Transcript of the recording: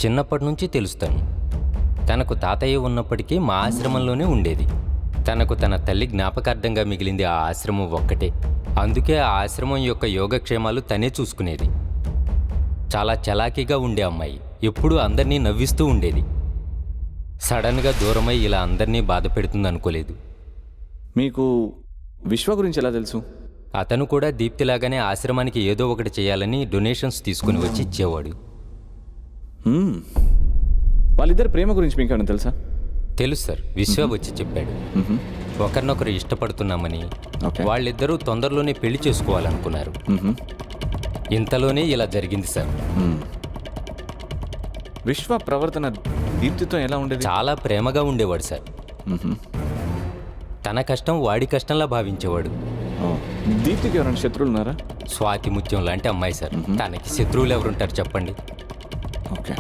చిన్నప్పటి నుంచి తెలుస్తాను. తనకు తాతయ్య ఉన్నప్పటికీ మా ఆశ్రమంలోనే ఉండేది. తనకు తన తల్లి జ్ఞాపకార్థంగా మిగిలింది ఆ ఆశ్రమం ఒక్కటే. అందుకే ఆ ఆశ్రమం యొక్క యోగక్షేమాలు తనే చూసుకునేది. చాలా చలాకీగా ఉండే అమ్మాయి. ఎప్పుడూ అందరినీ నవ్విస్తూ ఉండేది. సడన్గా దూరమై ఇలా అందరినీ బాధ పెడుతుంది అనుకోలేదు. మీకు విశ్వ గురించి ఎలా తెలుసు? అతను కూడా దీప్తిలాగానే ఆశ్రమానికి ఏదో ఒకటి చేయాలని డొనేషన్స్ తీసుకుని వచ్చి ఇచ్చేవాడు. వాళ్ళిద్దరి ప్రేమ గురించి మీకు ఏమైనా తెలుసా? తెలుసు సార్, విశ్వ వచ్చి చెప్పాడు. ఒకరినొకరు ఇష్టపడుతున్నామని, వాళ్ళిద్దరూ తొందరలోనే పెళ్లి చేసుకోవాలనుకున్నారు. ఇంతలోనే ఇలా జరిగింది సార్. విశ్వ ప్రవర్తన దీప్తితో ఎలా ఉండేది? చాలా ప్రేమగా ఉండేవాడు సార్. తన కష్టం వాడి కష్టంలా భావించేవాడు. దీప్తికి ఎవరైనా శత్రువులు ఉన్నారా? స్వాతి ముత్యం లాంటి అమ్మాయి సార్. తనకి శత్రువులు ఎవరుంటారు చెప్పండి? ఓకే.